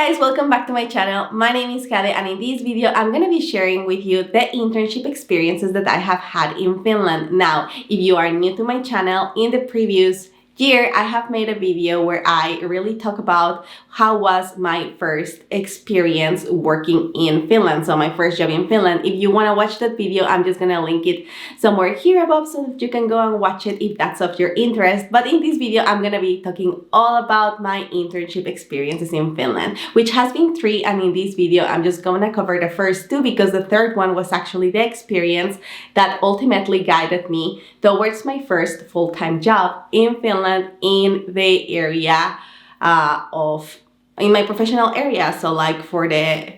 guys, welcome back to my channel. My name is Kade, and in this video I'm going to be sharing with you the internship experiences that I have had in Finland. Now, if you are new to my channel, in the previous year I have made a video where I really talk about how was my first experience working in Finland, so my first job in Finland. If you want to watch that video, I'm just gonna link it somewhere here above so that you can go and watch it if that's of your interest. But in this video I'm gonna be talking all about my internship experiences in Finland, which has been 3, and in this video I'm just gonna cover the first 2 because the third one was actually the experience that ultimately guided me towards my first full-time job in Finland in the area in my professional area, so like for the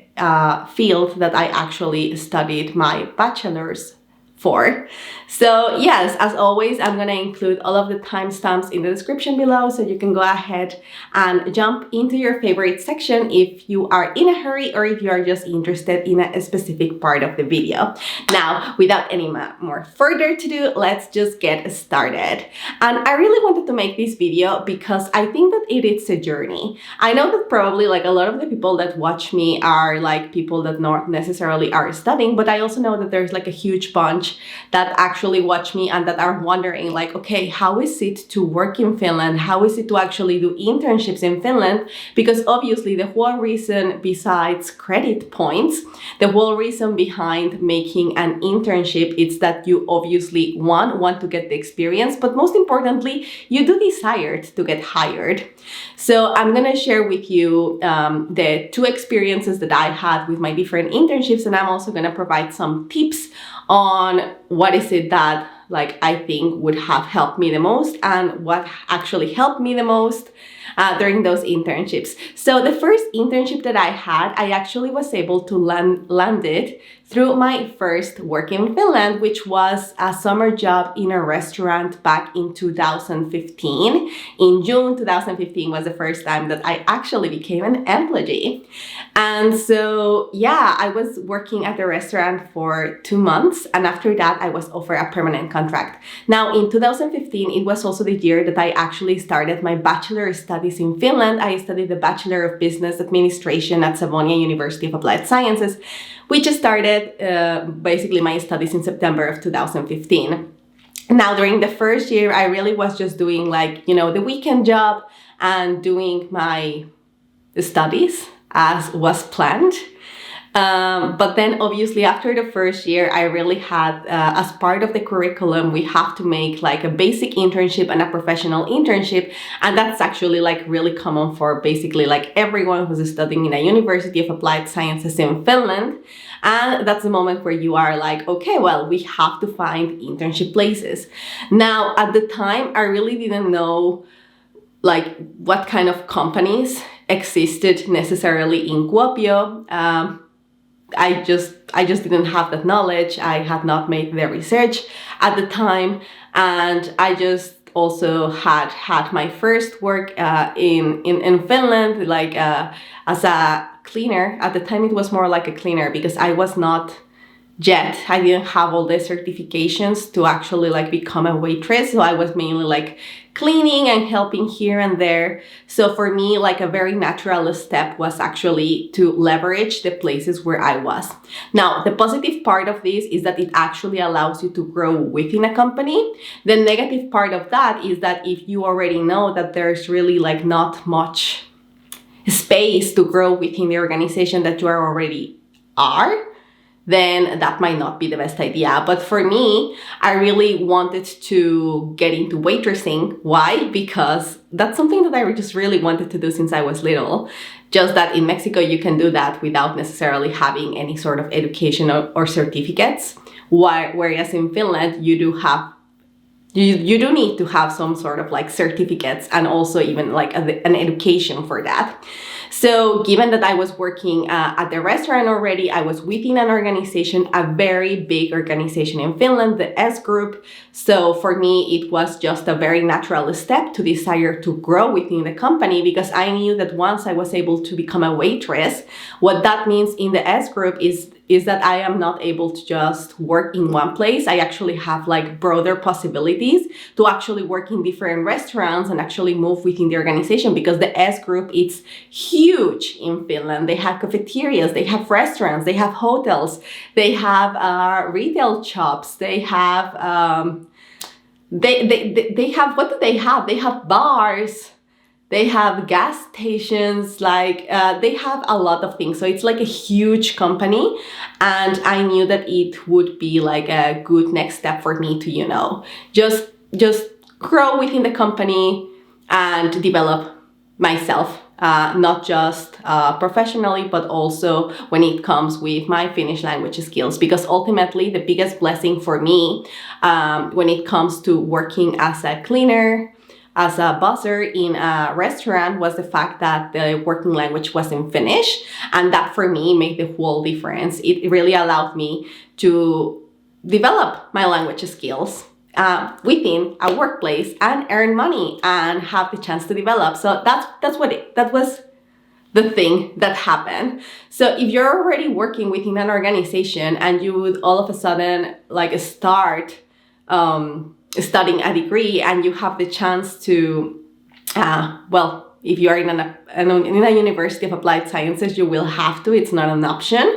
field that I actually studied my bachelor's for. So yes, as always, I'm gonna include all of the timestamps in the description below so you can go ahead and jump into your favorite section if you are in a hurry or if you are just interested in a specific part of the video. Now, without any more further ado, let's just get started. And I really wanted to make this video because I think that it is a journey. I know that probably like a lot of the people that watch me are like people that not necessarily are studying, but I also know that there's like a huge bunch that actually watch me and that are wondering like, okay, how is it to work in Finland? How is it to actually do internships in Finland? Because obviously the whole reason besides credit points, the whole reason behind making an internship is that you obviously want to get the experience, but most importantly, you do desire to get hired. So I'm gonna share with you the 2 experiences that I had with my different internships, and I'm also gonna provide some tips on what is it that like I think would have helped me the most and what actually helped me the most during those internships. So the first internship that I had, I actually was able to land it through my first work in Finland, which was a summer job in a restaurant back in 2015. In June 2015 was the first time that I actually became an employee. And so, yeah, I was working at the restaurant for 2 months, and after that I was offered a permanent contract. Now, in 2015, it was also the year that I actually started my bachelor's studies in Finland. I studied the Bachelor of Business Administration at Savonia University of Applied Sciences, which started basically my studies in September of 2015. Now, during the first year, I really was just doing like, you know, the weekend job and doing my studies as was planned. But then obviously after the first year, I really had, as part of the curriculum, we have to make like a basic internship and a professional internship. And that's actually like really common for basically like everyone who's studying in a University of Applied Sciences in Finland. And that's the moment where you are like, okay, well, we have to find internship places. Now, at the time, I really didn't know like what kind of companies existed necessarily in Kuopio. I just didn't have that knowledge. I had not made the research at the time, and I just also had my first work in Finland, like as a cleaner. At the time, it was more like a cleaner because I was not yet. I didn't have all the certifications to actually like become a waitress, so I was mainly like cleaning and helping here and there. So for me, like a very natural step was actually to leverage the places where I was. Now, the positive part of this is that it actually allows you to grow within a company. The negative part of that is that if you already know that there's really like not much space to grow within the organization that you already are, then that might not be the best idea. But for me, I really wanted to get into waitressing. Why? Because that's something that I just really wanted to do since I was little. Just that in Mexico, you can do that without necessarily having any sort of education or certificates. Whereas in Finland, you do have you do need to have some sort of like certificates and also even like an education for that. So given that I was working at the restaurant already, I was within an organization, a very big organization in Finland, the S Group. So for me, it was just a very natural step to desire to grow within the company because I knew that once I was able to become a waitress, what that means in the S Group is that I am not able to just work in one place. I actually have like broader possibilities to actually work in different restaurants and actually move within the organization because the S Group, it's huge huge in Finland. They have cafeterias, they have restaurants, they have hotels, they have retail shops, they have they have, what do they have? They have bars, they have gas stations, like they have a lot of things. So it's like a huge company, and I knew that it would be like a good next step for me to, you know, just grow within the company and develop myself, not just professionally, but also when it comes with my Finnish language skills. Because ultimately, the biggest blessing for me when it comes to working as a cleaner, as a buzzer in a restaurant, was the fact that the working language was in Finnish. And that for me made the whole difference. It really allowed me to develop my language skills within a workplace and earn money and have the chance to develop. So that was the thing that happened. So if you're already working within an organization and you would all of a sudden like start studying a degree and you have the chance to, if you are in a University of Applied Sciences, you will have to, it's not an option.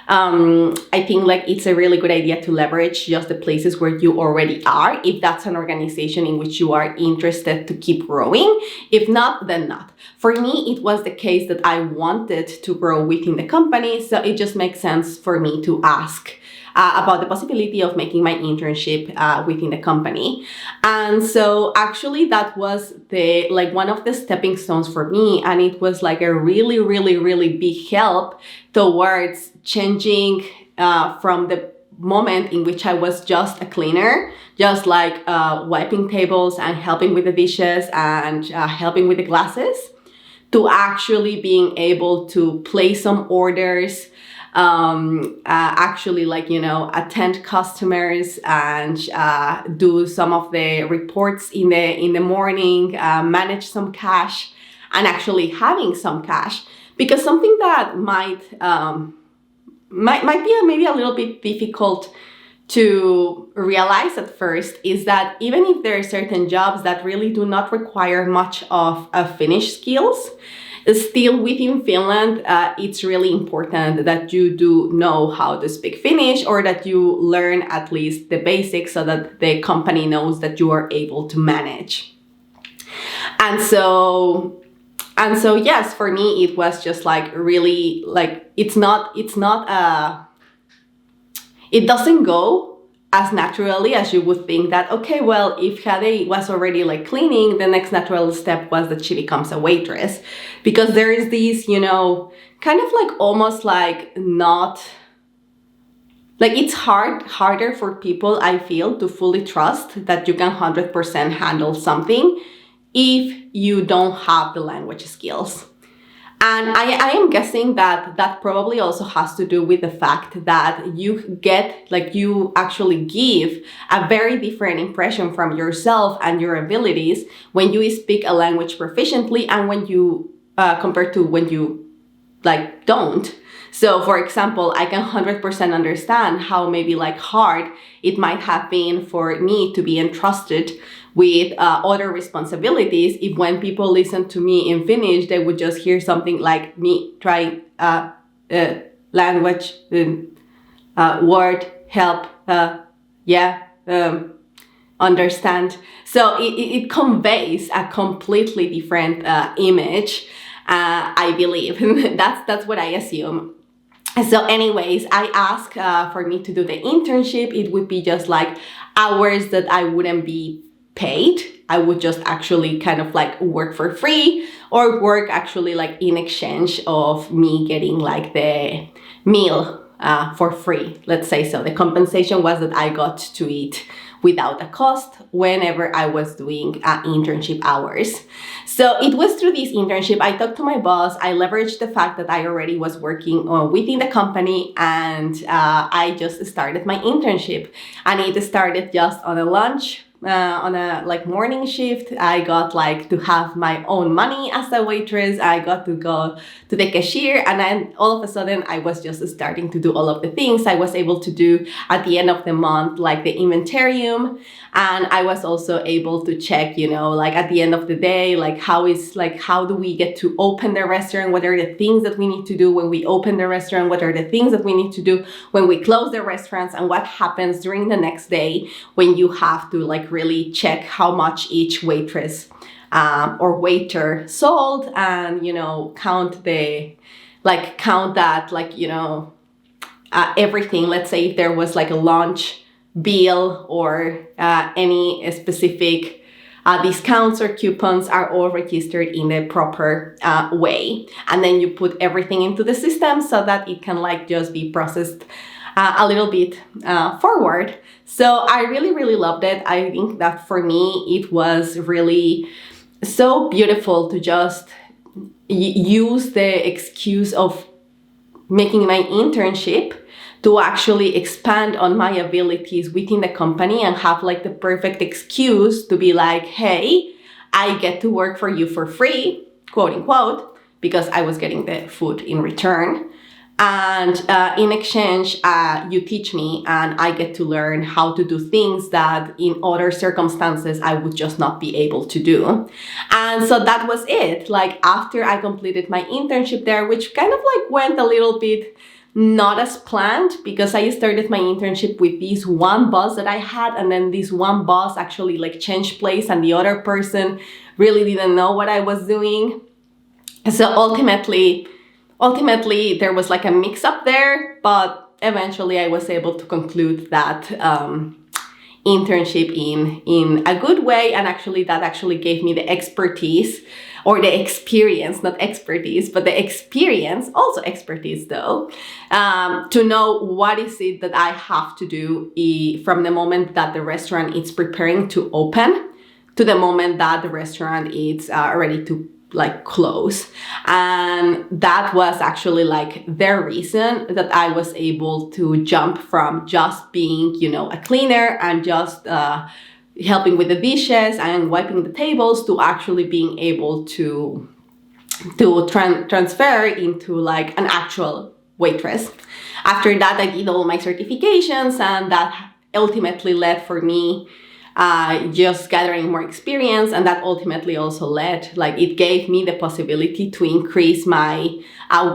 I think like it's a really good idea to leverage just the places where you already are, if that's an organization in which you are interested to keep growing. If not, then not. For me, it was the case that I wanted to grow within the company, so it just makes sense for me to ask about the possibility of making my internship within the company. And so actually that was one of the stepping stones for me, and it was like a really, really, really big help towards changing from the moment in which I was just a cleaner, just like wiping tables and helping with the dishes and helping with the glasses, to actually being able to place some orders, actually attend customers and do some of the reports in the morning, manage some cash, and actually having some cash. Because something that might be maybe a little bit difficult to realize at first is that even if there are certain jobs that really do not require much of Finnish skills, still within Finland, it's really important that you do know how to speak Finnish, or that you learn at least the basics so that the company knows that you are able to manage. And so yes, for me, it was just like really like, it doesn't go as naturally as you would think that, okay, well, if Hade was already like cleaning, the next natural step was that she becomes a waitress. Because there is these, kind of like almost like not, like it's harder for people, I feel, to fully trust that you can 100% handle something if you don't have the language skills. And I am guessing that probably also has to do with the fact that you actually give a very different impression from yourself and your abilities when you speak a language proficiently and when you, compared to when you like don't. So for example, I can 100% understand how maybe like hard it might have been for me to be entrusted with other responsibilities if when people listen to me in Finnish, they would just hear something like me trying language, word, help, understand. So it conveys a completely different image, I believe. That's what I assume. So anyways, I asked for me to do the internship. It would be just like hours that I wouldn't be paid. I would just actually kind of like work for free, or work actually like in exchange of me getting like the meal for free, let's say. So the compensation was that I got to eat without a cost whenever I was doing internship hours. So it was through this internship, I talked to my boss, I leveraged the fact that I already was working within the company, and I just started my internship. And it started just on a lunch on a like morning shift. I got like to have my own money as a waitress. I got to go to the cashier, and then all of a sudden I was just starting to do all of the things I was able to do at the end of the month, like the inventarium. And I was also able to check, you know, like at the end of the day, like how do we get to open the restaurant? What are the things that we need to do when we open the restaurant? What are the things that we need to do when we close the restaurants? And what happens during the next day when you have to like really check how much each waitress or waiter sold, and, you know, count that, like, you know, everything. Let's say if there was like a lunch bill or any specific discounts or coupons are all registered in the proper way. And then you put everything into the system so that it can like just be processed a little bit forward. So I really, really loved it. I think that for me, it was really so beautiful to just use the excuse of making my internship to actually expand on my abilities within the company and have like the perfect excuse to be like, hey, I get to work for you for free, quote unquote, because I was getting the food in return. And in exchange, you teach me and I get to learn how to do things that in other circumstances I would just not be able to do. And so that was it. Like after I completed my internship there, which kind of like went a little bit not as planned, because I started my internship with this one boss that I had, and then this one boss actually like changed place and the other person really didn't know what I was doing. So ultimately there was like a mix up there, but eventually I was able to conclude that internship in a good way, and actually that actually gave me the expertise or the experience, not expertise, but the experience, also expertise though, to know what is it that I have to do from the moment that the restaurant is preparing to open to the moment that the restaurant is ready to like close. And that was actually like the reason that I was able to jump from just being, you know, a cleaner and just helping with the dishes and wiping the tables to actually being able to transfer into like an actual waitress. After that, I did all my certifications, and that ultimately led for me just gathering more experience, and that ultimately also led, like it gave me the possibility to increase my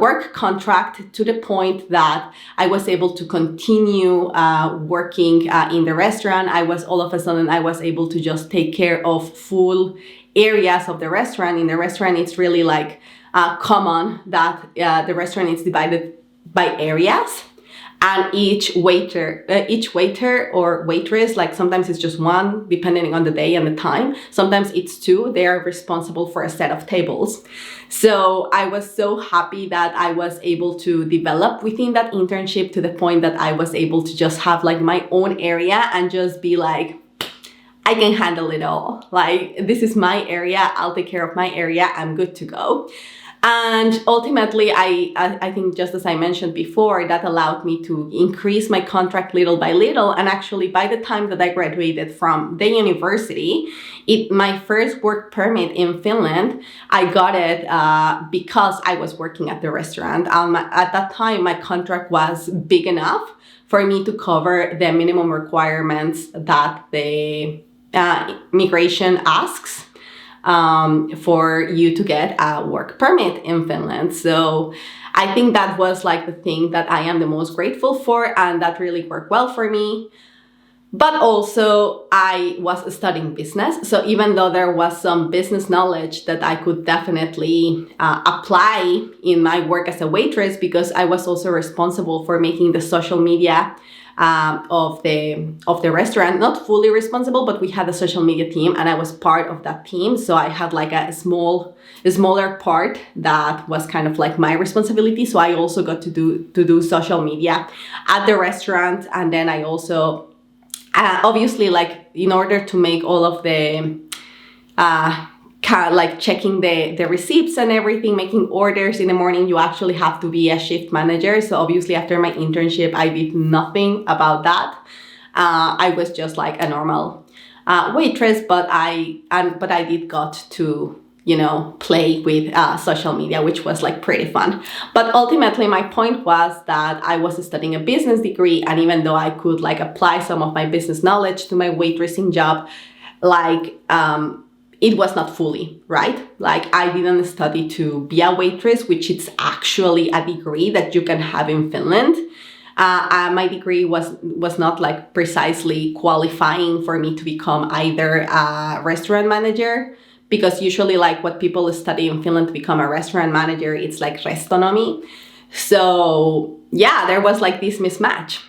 work contract to the point that I was able to continue working in the restaurant. All of a sudden I was able to just take care of full areas of the restaurant. In the restaurant, it's really like common that the restaurant is divided by areas. And each waiter or waitress, like sometimes it's just one, depending on the day and the time. Sometimes it's two. They are responsible for a set of tables. So I was so happy that I was able to develop within that internship to the point that I was able to just have like my own area and just be like, I can handle it all. Like, this is my area. I'll take care of my area. I'm good to go. And ultimately, I think, just as I mentioned before, that allowed me to increase my contract little by little. And actually, by the time that I graduated from the university, my first work permit in Finland, I got it because I was working at the restaurant. At that time, my contract was big enough for me to cover the minimum requirements that the migration asks for you to get a work permit in Finland. So I think that was like the thing that I am the most grateful for, and that really worked well for me. But also I was studying business. So even though there was some business knowledge that I could definitely apply in my work as a waitress, because I was also responsible for making the social media of the restaurant. Not fully responsible, but we had a social media team and I was part of that team. So I had like a smaller part that was kind of like my responsibility. So I also got to do social media at the restaurant. And then I also obviously, like, in order to make all of the like checking the receipts and everything, making orders in the morning, you actually have to be a shift manager. So obviously after my internship, I did nothing about that. I was just like a normal waitress, but I did got to, play with social media, which was like pretty fun. But ultimately, my point was that I was studying a business degree, and even though I could like apply some of my business knowledge to my waitressing job, like it was not fully, right? Like I didn't study to be a waitress, which is actually a degree that you can have in Finland. My degree was not like precisely qualifying for me to become either a restaurant manager, because usually like what people study in Finland to become a restaurant manager, it's like restonomy. So yeah, there was like this mismatch.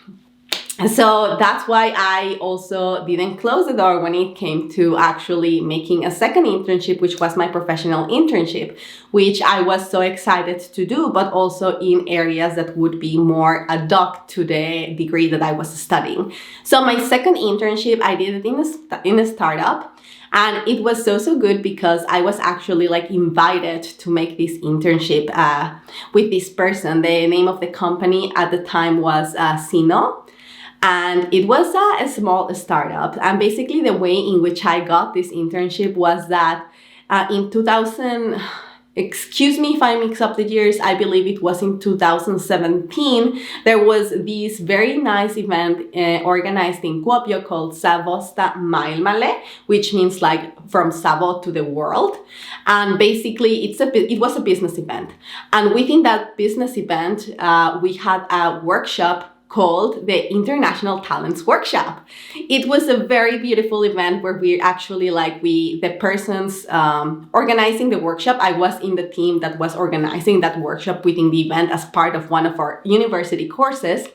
So that's why I also didn't close the door when it came to actually making a second internship, which was my professional internship, which I was so excited to do, but also in areas that would be more ad hoc to the degree that I was studying. So my second internship, I did it in a startup. And it was so good because I was actually like invited to make this internship with this person. The name of the company at the time was Sinno. And it was a small startup. And basically the way in which I got this internship was that in 2000, excuse me if I mix up the years, I believe it was in 2017, there was this very nice event organized in Kuopio called Savosta Maailmalle, which means like from Savo to the world. And basically it was a business event. And within that business event, we had a workshop called the International Talents Workshop. It was a very beautiful event where we actually the persons organizing the workshop, I was in the team that was organizing that workshop within the event as part of one of our university courses.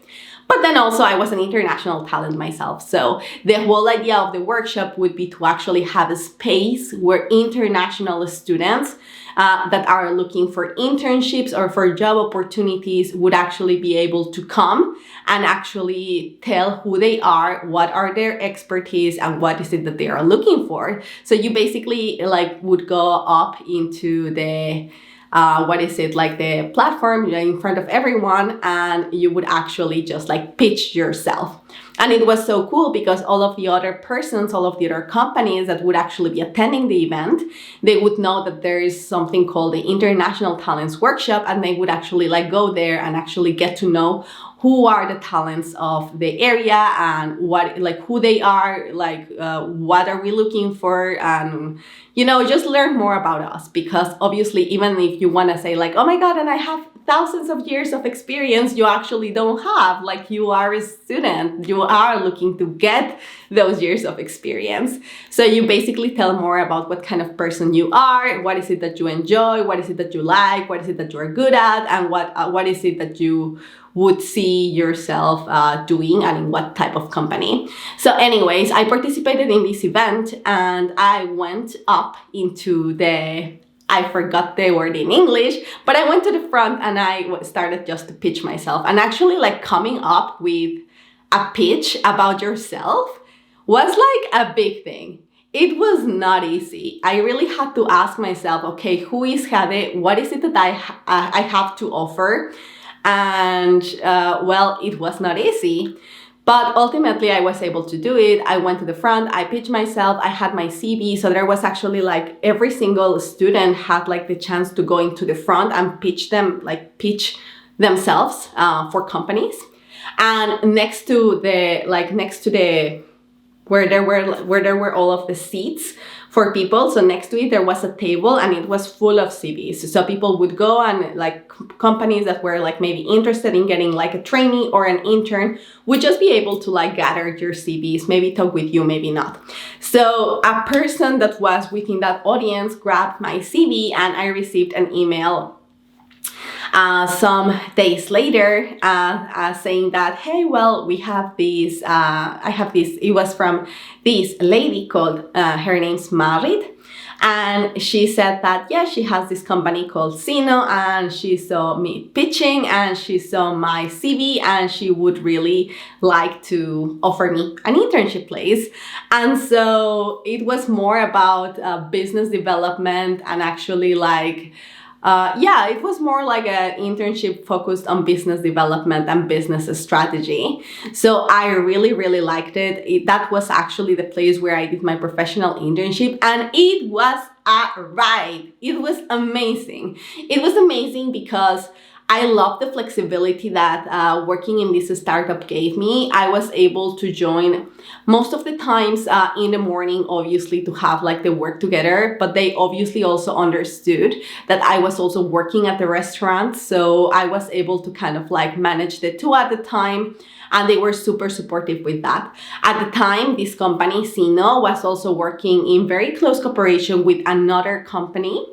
But then also I was an international talent myself. So the whole idea of the workshop would be to actually have a space where international students that are looking for internships or for job opportunities would actually be able to come and actually tell who they are, what are their expertise, and what is it that they are looking for. So you basically would go up into the the platform in front of everyone, and you would actually just pitch yourself. And it was so cool because all of the other persons, all of the other companies that would actually be attending the event, they would know that there is something called the International Talents Workshop, and they would actually go there and actually get to know who are the talents of the area and who they are, what are we looking for, and just learn more about us. Because obviously, even if you want to say oh my god, and I have thousands of years of experience, you actually don't have. You are a student, you are looking to get those years of experience. So you basically tell more about what kind of person you are, what is it that you enjoy, what is it that you like, what is it that you are good at, and what is it that you would see yourself doing, and in what type of company. So anyways, I participated in this event, and I went up into I forgot the word in English, but I went to the front and I started just to pitch myself. And actually coming up with a pitch about yourself was a big thing. It was not easy. I really had to ask myself, okay, who is Jade? What is it that I have to offer? And it was not easy. But ultimately, I was able to do it. I went to the front, I pitched myself, I had my CV. So there was actually every single student had the chance to go into the front and pitch themselves for companies. And next to where there were all of the seats for people, so next to it there was a table, and it was full of CVs. So people would go, and companies that were maybe interested in getting a trainee or an intern would just be able to gather your CVs, maybe talk with you, maybe not. So a person that was within that audience grabbed my CV, and I received an email some days later saying that, hey, well, we have this, I have this, it was from this lady called, her name's Marit. And she said that, yeah, she has this company called Sinno, and she saw me pitching, and she saw my CV, and she would really like to offer me an internship place. And so it was more about business development and actually yeah, it was more like an internship focused on business development and business strategy. So I really, really liked it. That was actually the place where I did my professional internship, and it was a ride. It was amazing. It was amazing because I love the flexibility that working in this startup gave me. I was able to join most of the times in the morning, obviously, to have like the work together, but they obviously also understood that I was also working at the restaurant. So I was able to kind of like manage the two at the time. And they were super supportive with that. At the time, this company, Sinno, was also working in very close cooperation with another company,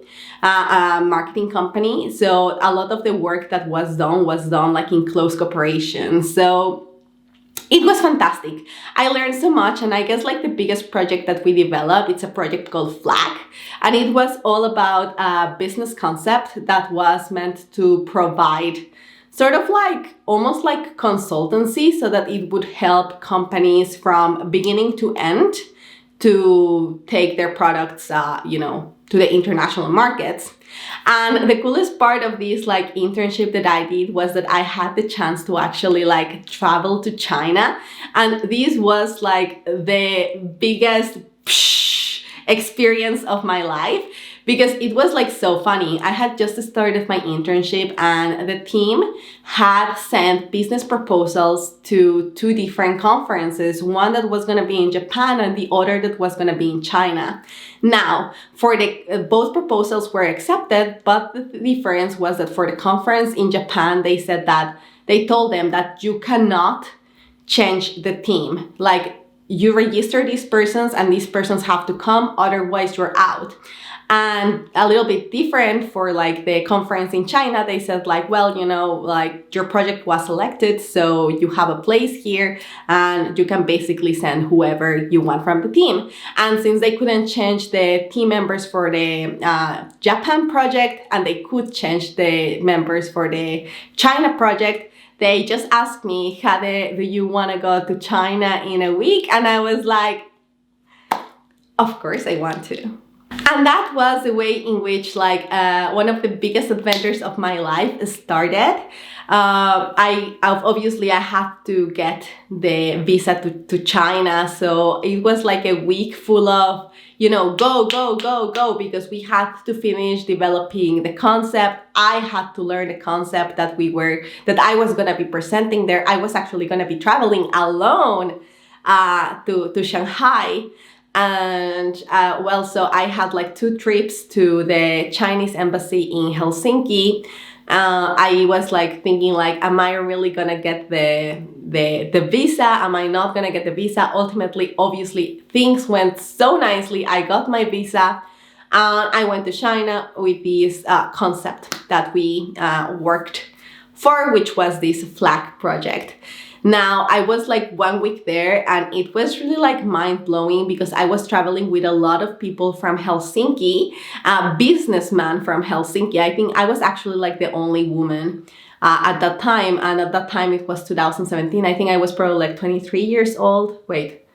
a marketing company. So a lot of the work that was done like in close cooperation. So it was fantastic. I learned so much, and I guess like the biggest project that we developed, it's a project called Flag, and it was all about a business concept that was meant to provide sort of like almost like consultancy, so that it would help companies from beginning to end to take their products, to the international markets. And the coolest part of this like internship that I did was that I had the chance to actually like travel to China. And this was like the biggest experience of my life, because it was like so funny. I had just started my internship, and the team had sent business proposals to two different conferences, one that was going to be in Japan and the other that was going to be in China. Now, for the both proposals were accepted, but the difference was that for the conference in Japan, they told them that you cannot change the team. Like, you register these persons and these persons have to come, otherwise you're out. And a little bit different for like the conference in China, they said like, well, like your project was selected, so you have a place here and you can basically send whoever you want from the team. And since they couldn't change the team members for the Japan project, and they could change the members for the China project, they just asked me, Jade, do you want to go to China in a week? And I was like, of course I want to. And that was the way in which like one of the biggest adventures of my life started. I had to get the visa to China. So it was like a week full of, go, because we had to finish developing the concept. I had to learn the concept that I was going to be presenting there. I was actually going to be traveling alone to Shanghai. And so I had like 2 trips to the Chinese embassy in Helsinki. I was like thinking like, am I really gonna get the visa? Am I not gonna get the visa? Ultimately, obviously, things went so nicely. I got my visa. I went to China with this concept that we worked for, which was this flag project. Now, I was like 1 week there, and it was really like mind-blowing because I was traveling with a lot of people from Helsinki, a businessman from Helsinki. I think I was actually like the only woman at that time, and at that time it was 2017. I think I was probably like 23 years old. Wait,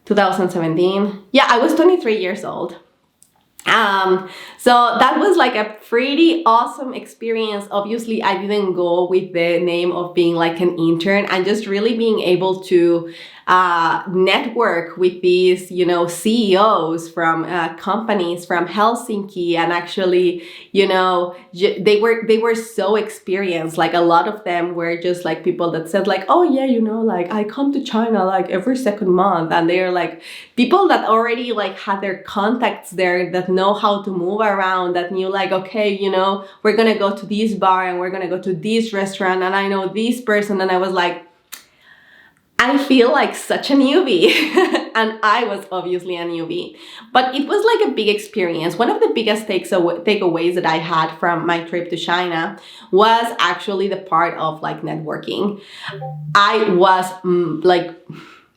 2017? Yeah, I was 23 years old. So that was like a pretty awesome experience. Obviously, I didn't go with the name of being like an intern, and just really being able to network with these, CEOs from companies from Helsinki, and actually, they were so experienced. Like a lot of them were just like people that said like, oh yeah, like I come to China like every second month, and they're like people that already like had their contacts there, that know how to move around, that knew like, okay, we're gonna go to this bar and we're gonna go to this restaurant, and I know this person. And I was like, I feel like such a newbie. And I was obviously a newbie, but it was like a big experience. One of the biggest takeaways that I had from my trip to China was actually the part of like networking. I was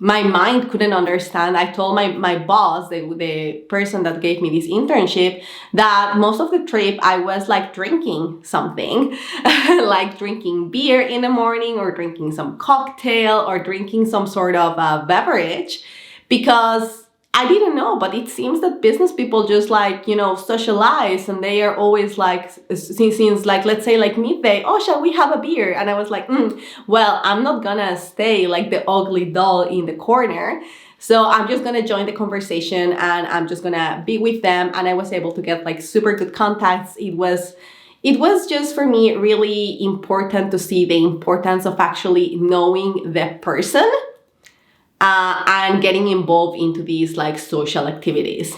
my mind couldn't understand. I told my boss, the person that gave me this internship, that most of the trip I was like drinking something, like drinking beer in the morning, or drinking some cocktail, or drinking some sort of beverage, because I didn't know, but it seems that business people just like, socialize, and they are always like, since like, let's say like midday, oh, shall we have a beer? And I was like, well, I'm not gonna stay like the ugly doll in the corner. So I'm just gonna join the conversation and I'm just gonna be with them. And I was able to get like super good contacts. It was just for me really important to see the importance of actually knowing the person and getting involved into these like social activities.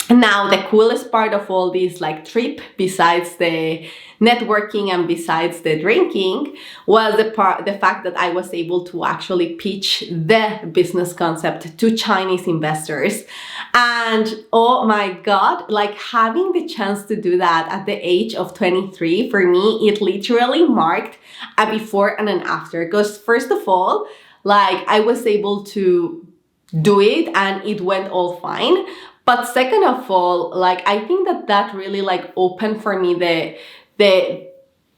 Now, the coolest part of all this like trip, besides the networking and besides the drinking, was the fact that I was able to actually pitch the business concept to Chinese investors. And oh my God, like having the chance to do that at the age of 23, for me, it literally marked a before and an after. Because first of all, like I was able to do it and it went all fine. But second of all, like I think that really like opened for me the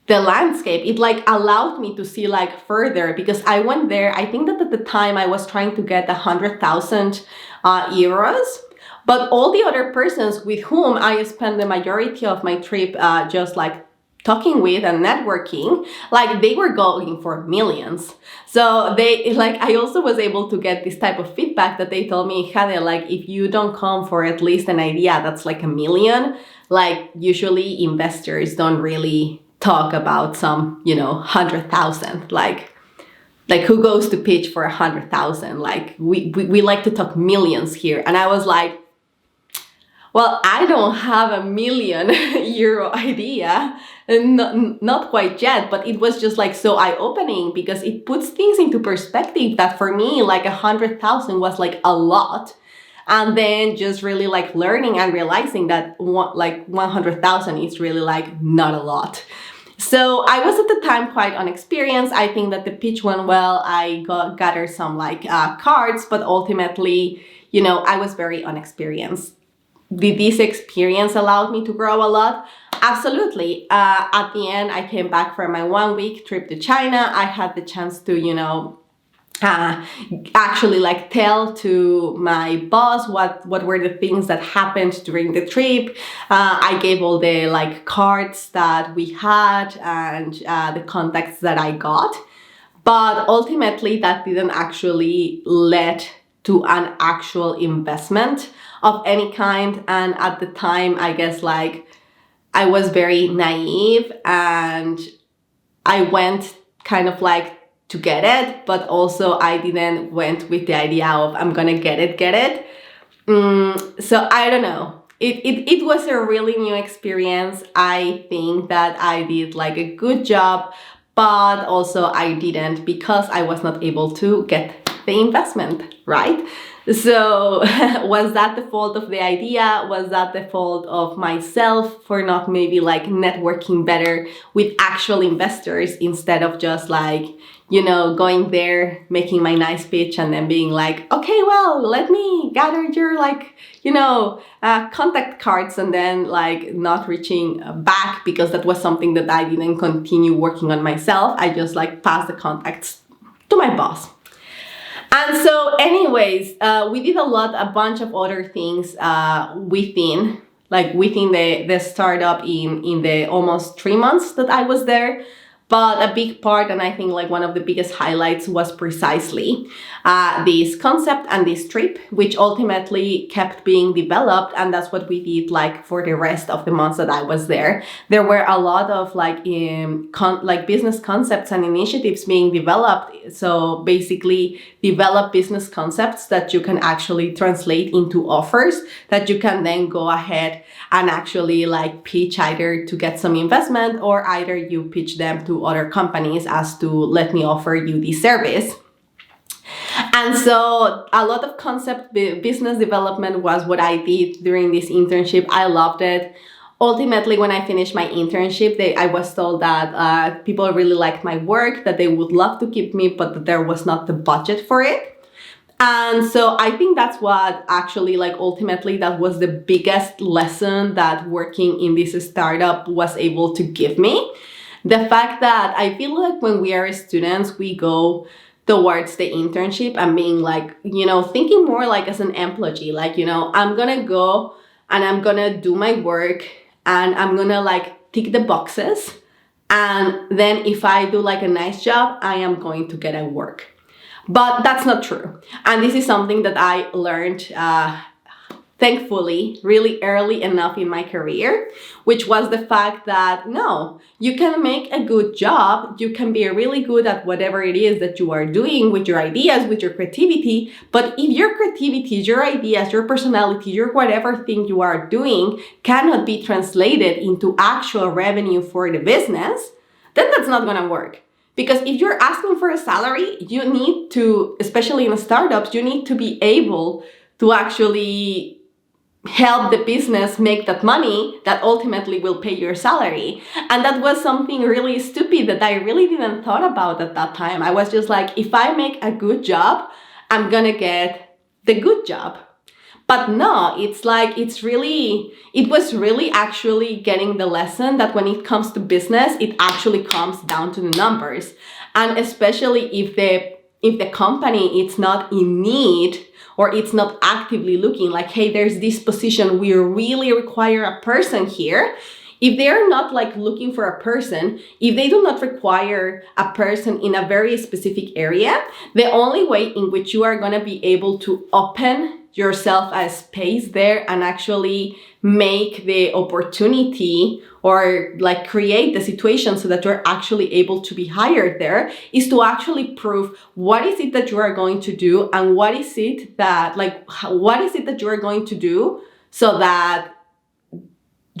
landscape. It like allowed me to see like further, because I went there. I think that at the time I was trying to get 100,000 euros. But all the other persons with whom I spent the majority of my trip just like talking with and networking, like they were going for millions. So they like, I also was able to get this type of feedback that they told me, Jade, like if you don't come for at least an idea that's like 1 million, like usually investors don't really talk about some, 100,000, like who goes to pitch for 100,000? Like we like to talk millions here. And I was like, well, I don't have 1 million euro idea, not quite yet, but it was just like so eye-opening, because it puts things into perspective that for me, like 100,000 was like a lot. And then just really like learning and realizing that like 100,000 is really like not a lot. So I was at the time quite unexperienced. I think that the pitch went well. I gathered some like cards, but ultimately, I was very unexperienced. Did this experience allow me to grow a lot? Absolutely. At the end, I came back from my 1-week trip to China. I had the chance to, actually like tell to my boss what were the things that happened during the trip. I gave all the like cards that we had and the contacts that I got. But ultimately, that didn't actually lead to an actual investment of any kind. And at the time, I guess like I was very naive and I went kind of like to get it, but also I didn't went with the idea of I'm gonna get it. So I don't know. It was a really new experience. I think that I did like a good job, but also I didn't, because I was not able to get the investment, right? So was that the fault of the idea? Was that the fault of myself for not maybe like networking better with actual investors, instead of just like, going there, making my nice pitch and then being like, okay, well, let me gather your like, contact cards, and then like not reaching back, because that was something that I didn't continue working on myself. I just like passed the contacts to my boss. And so anyways, we did a bunch of other things within the startup in the almost 3 months that I was there. But a big part, and I think like one of the biggest highlights, was precisely this concept and this trip, which ultimately kept being developed. And that's what we did like for the rest of the months that I was there. There were a lot of like business concepts and initiatives being developed. So basically develop business concepts that you can actually translate into offers that you can then go ahead and actually like pitch, either to get some investment, or either you pitch them to other companies as to let me offer you this service. And so a lot of concept business development was what I did during this internship. I loved it. Ultimately, when I finished my internship, I was told that people really liked my work, that they would love to keep me, but that there was not the budget for it. And so I think that's what actually like ultimately that was the biggest lesson that working in this startup was able to give me. The fact that I feel like when we are students, we go towards the internship and being like, thinking more like as an employee, like, I'm gonna go and I'm gonna do my work and I'm gonna like tick the boxes. And then if I do like a nice job, I am going to get a work. But that's not true. And this is something that I learned, thankfully, really early enough in my career, which was the fact that no, you can make a good job, you can be really good at whatever it is that you are doing with your ideas, with your creativity, but if your creativity, your ideas, your personality, your whatever thing you are doing cannot be translated into actual revenue for the business, then that's not gonna work. Because if you're asking for a salary, you need to, especially in startups, you need to be able to actually help the business make that money that ultimately will pay your salary. And that was something really stupid that I really didn't thought about at that time. I was just like, if I make a good job, I'm gonna get the good job. But no, it's like, it was really actually getting the lesson that when it comes to business, it actually comes down to the numbers. And especially if the company is not in need or it's not actively looking like, hey, there's this position, we really require a person here. If they're not like looking for a person, if they do not require a person in a very specific area, the only way in which you are gonna be able to open yourself a space there and actually make the opportunity or like create the situation so that you're actually able to be hired there is to actually prove what is it that you are going to do and what is it that you are going to do so that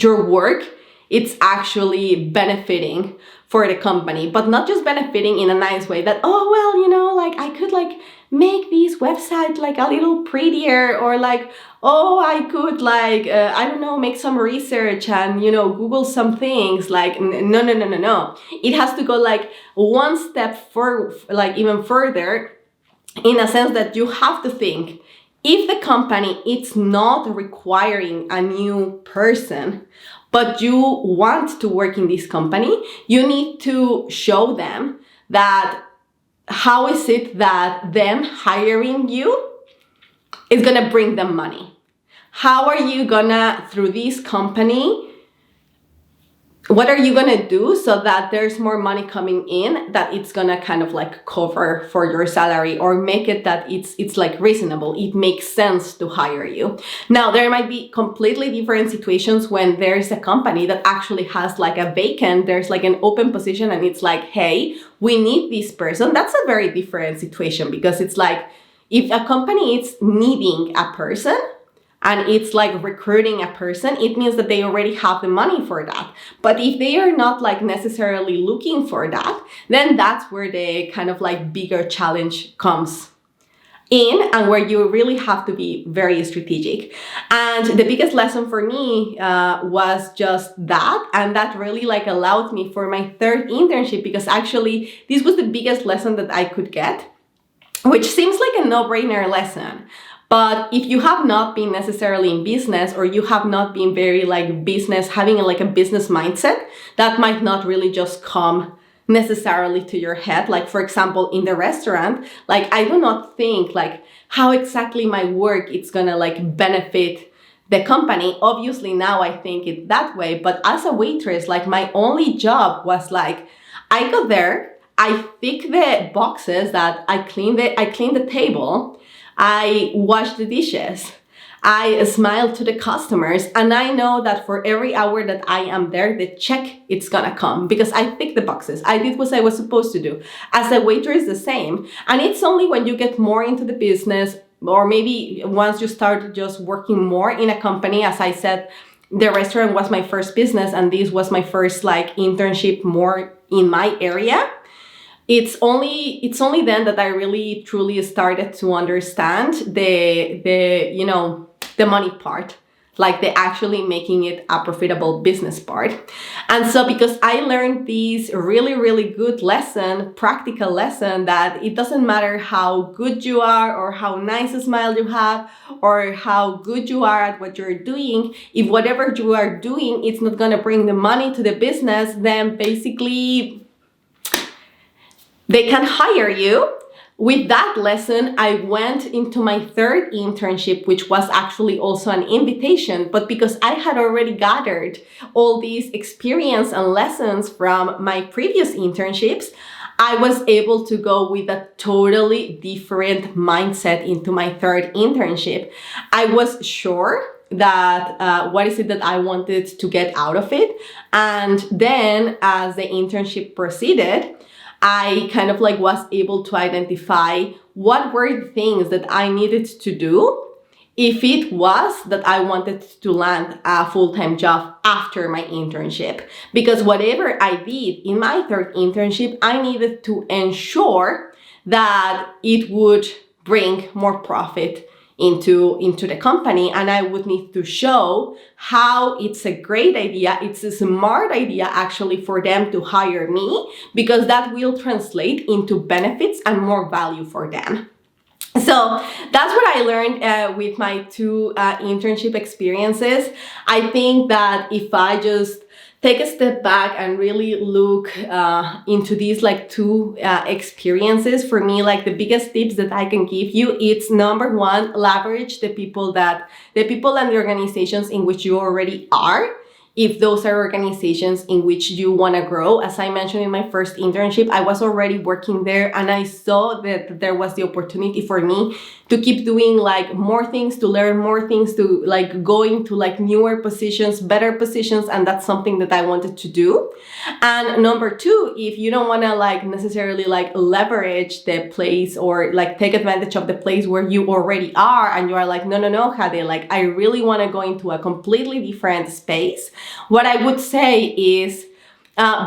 your work it's actually benefiting for the company, but not just benefiting in a nice way that, oh, well, like I could like make this website like a little prettier, or like, oh, I could like, I don't know, make some research and, Google some things. Like, no. It has to go like one step for like even further, in a sense that you have to think, if the company it's not requiring a new person, but you want to work in this company, you need to show them that how is it that them hiring you is gonna bring them money? How are you gonna, through this company, what are you gonna do so that there's more money coming in that it's gonna kind of like cover for your salary or make it that it's like reasonable, it makes sense to hire you. Now, there might be completely different situations when there's a company that actually has like a vacant, there's like an open position and it's like, hey, we need this person. That's a very different situation because it's like, if a company is needing a person, and it's like recruiting a person, it means that they already have the money for that. But if they are not like necessarily looking for that, then that's where the kind of like bigger challenge comes in and where you really have to be very strategic. And the biggest lesson for me was just that. And that really like allowed me for my third internship, because actually this was the biggest lesson that I could get, which seems like a no-brainer lesson. But if you have not been necessarily in business, or you have not been very like business, having like a business mindset, that might not really just come necessarily to your head. Like, for example, in the restaurant, like I do not think like how exactly my work it's gonna like benefit the company. Obviously now I think it that way, but as a waitress, like my only job was like, I go there, I pick the boxes, that I clean the table, I wash the dishes, I smile to the customers, and I know that for every hour that I am there, the check it's gonna come because I picked the boxes. I did what I was supposed to do. As a waitress, the same. And it's only when you get more into the business, or maybe once you start just working more in a company, as I said, the restaurant was my first business and this was my first like internship more in my area. It's only then that I really truly started to understand the money part, like the actually making it a profitable business part. And so because I learned this really, really good lesson, practical lesson, that it doesn't matter how good you are or how nice a smile you have or how good you are at what you're doing, if whatever you are doing, it's not gonna bring the money to the business, then basically they can hire you, with that lesson, I went into my third internship, which was actually also an invitation. But because I had already gathered all these experience and lessons from my previous internships, I was able to go with a totally different mindset into my third internship. I was sure that what is it that I wanted to get out of it. And then as the internship proceeded, I kind of like was able to identify what were the things that I needed to do if it was that I wanted to land a full-time job after my internship. Because whatever I did in my third internship, I needed to ensure that it would bring more profit into the company, and I would need to show how it's a great idea, it's a smart idea actually for them to hire me, because that will translate into benefits and more value for them. So that's what I learned with my two internship experiences. I think that if I just take a step back and really look into these like two experiences, for me, like the biggest tips that I can give you, it's number one, leverage the people and the organizations in which you already are. If those are organizations in which you want to grow. As I mentioned in my first internship, I was already working there, and I saw that there was the opportunity for me to keep doing like more things, to learn more things, to like go into like newer positions, better positions, and that's something that I wanted to do. And number two, if you don't want to like necessarily like leverage the place or like take advantage of the place where you already are, and you are like, no, Jade, like I really want to go into a completely different space, what I would say is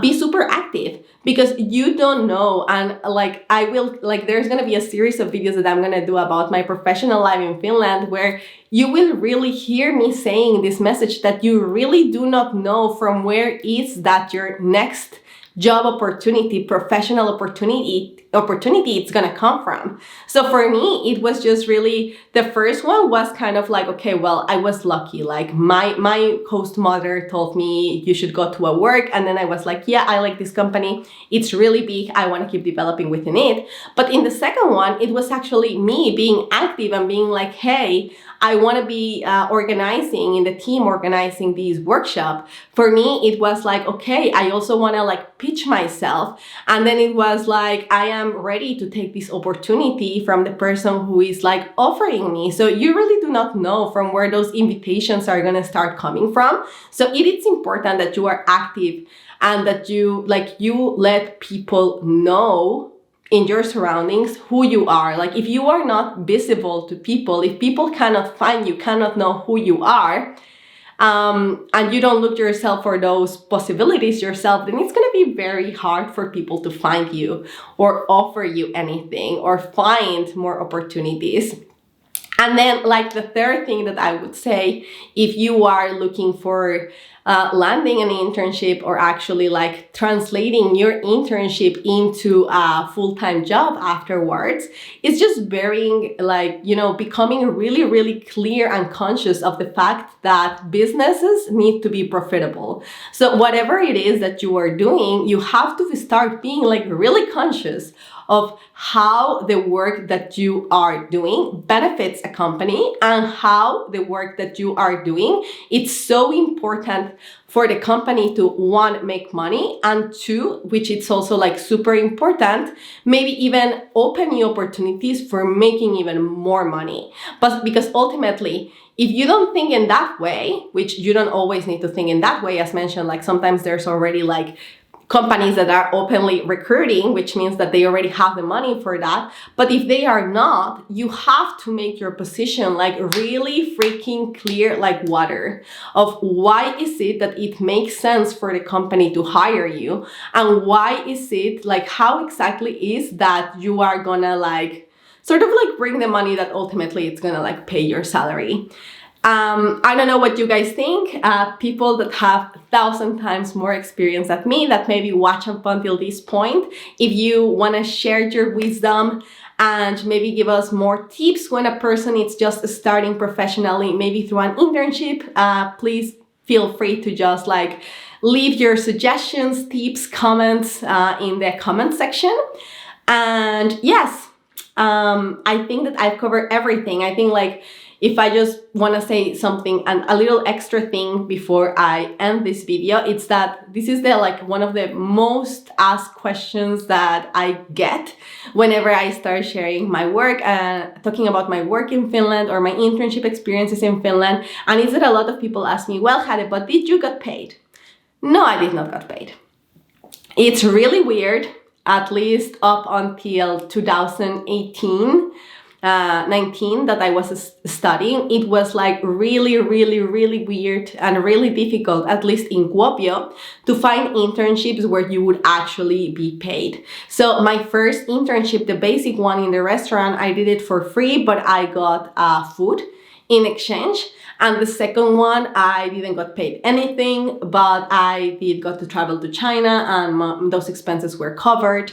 be super active, because you don't know. And like there's gonna be a series of videos that I'm gonna do about my professional life in Finland, where you will really hear me saying this message that you really do not know from where is that your next job opportunity, professional opportunity it's gonna come from. So for me, it was just really, the first one was kind of like, okay, well, I was lucky. Like my host mother told me you should go to a work, and then I was like, yeah, I like this company. It's really big. I want to keep developing within it. But in the second one, it was actually me being active and being like, hey, I want to be organizing in the team, organizing these workshop. For me, it was like, okay, I also want to like pitch myself. And then it was like, I am ready to take this opportunity from the person who is like offering me. So you really do not know from where those invitations are going to start coming from. So it is important that you are active and that you let people know in your surroundings who you are. Like if you are not visible to people, if people cannot find you, cannot know who you are, and you don't look yourself for those possibilities yourself, then it's going to be very hard for people to find you or offer you anything or find more opportunities. And then like the third thing that I would say, if you are looking for landing an internship or actually like translating your internship into a full-time job afterwards, it's just becoming really, really clear and conscious of the fact that businesses need to be profitable. So whatever it is that you are doing, you have to start being like really conscious of how the work that you are doing benefits a company, and how the work that you are doing, it's so important for the company to, one, make money, and two, which it's also like super important, maybe even open new opportunities for making even more money. But because ultimately, if you don't think in that way, which you don't always need to think in that way, as mentioned, like sometimes there's already like companies that are openly recruiting, which means that they already have the money for that. But if they are not, you have to make your position like really freaking clear like water of why is it that it makes sense for the company to hire you, and why is it like, how exactly is that you are gonna like sort of like bring the money that ultimately it's gonna like pay your salary. I don't know what you guys think. People that have 1,000 times more experience than me, that maybe watch up until this point, if you want to share your wisdom and maybe give us more tips when a person is just starting professionally, maybe through an internship, please feel free to just like leave your suggestions, tips, comments in the comment section. And yes, I think that I've covered everything. I think like if I just want to say something and a little extra thing before I end this video, it's that this is the like one of the most asked questions that I get whenever I start sharing my work and talking about my work in Finland or my internship experiences in Finland. And it's that a lot of people ask me, well, Hade, but did you get paid? No, I did not get paid. It's really weird, at least up until 2018. 19 that I was studying, it was like really weird and really difficult, at least in Kuopio, to find internships where you would actually be paid. So my first internship, the basic one in the restaurant, I did it for free, but I got food in exchange. And the second one, I didn't got paid anything, but I did got to travel to China and those expenses were covered.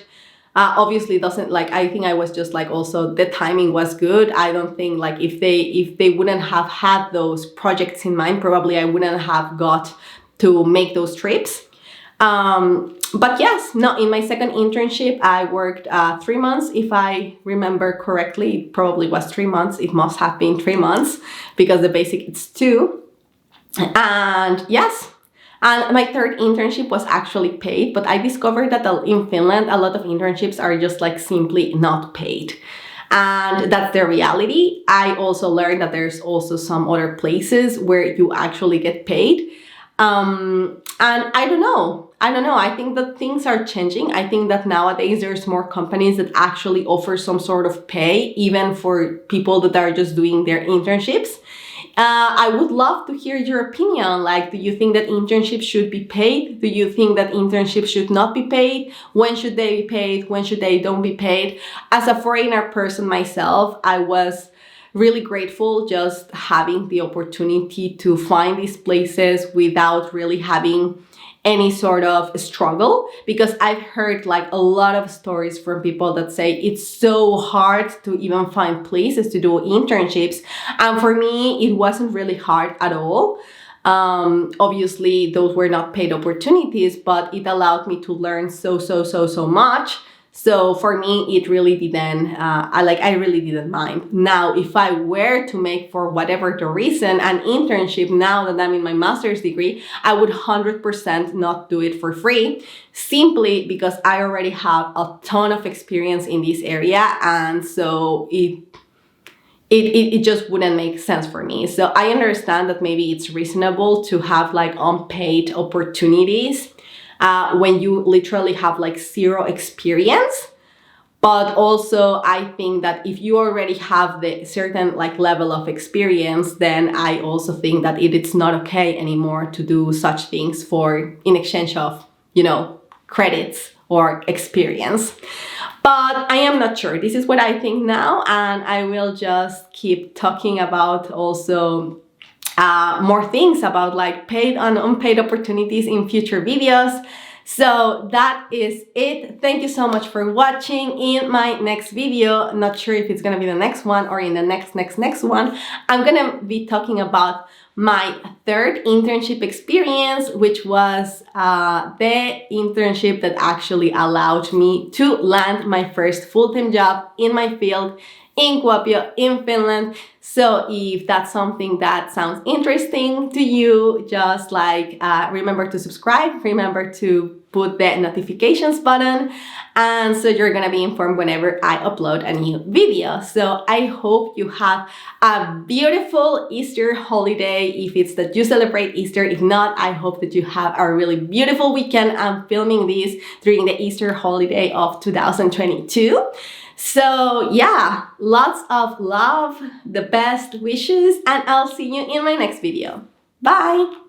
Obviously doesn't like, I think I was just like, also the timing was good. I don't think like if they wouldn't have had those projects in mind, probably I wouldn't have got to make those trips. But yes, no, in my second internship, I worked 3 months. If I remember correctly, it probably was 3 months. It must have been 3 months because the basic it's 2. And yes. And my third internship was actually paid, but I discovered that in Finland, a lot of internships are just like simply not paid. And that's the reality. I also learned that there's also some other places where you actually get paid. And I don't know. I think that things are changing. I think that nowadays there's more companies that actually offer some sort of pay, even for people that are just doing their internships. I would love to hear your opinion. Like, do you think that internships should be paid? Do you think that internships should not be paid? When should they be paid? When should they don't be paid? As a foreigner person myself, I was really grateful just having the opportunity to find these places without really having any sort of struggle, because I've heard like a lot of stories from people that say it's so hard to even find places to do internships. And for me, it wasn't really hard at all. Obviously, those were not paid opportunities, but it allowed me to learn so much. So for me, it really didn't, I really didn't mind. Now, if I were to make, for whatever the reason, an internship now that I'm in my master's degree, I would 100% not do it for free, simply because I already have a ton of experience in this area. And so it just wouldn't make sense for me. So I understand that maybe it's reasonable to have like unpaid opportunities when you literally have like 0 experience. But also I think that if you already have the certain like level of experience, then I also think that it's not okay anymore to do such things in exchange of, credits or experience. But I am not sure. This is what I think now, and I will just keep talking about also more things about like paid and unpaid opportunities in future videos. So that is it. Thank you so much for watching. In my next video, not sure if it's gonna be the next one or in the next one, I'm gonna be talking about my third internship experience, which was the internship that actually allowed me to land my first full-time job in my field in Kuopio, in Finland. So if that's something that sounds interesting to you, just like remember to subscribe, remember to put the notifications button, and so you're gonna be informed whenever I upload a new video. So I hope you have a beautiful Easter holiday if it's that you celebrate Easter. If not, I hope that you have a really beautiful weekend. I'm filming this during the Easter holiday of 2022. So yeah, lots of love, the best wishes, and I'll see you in my next video. Bye!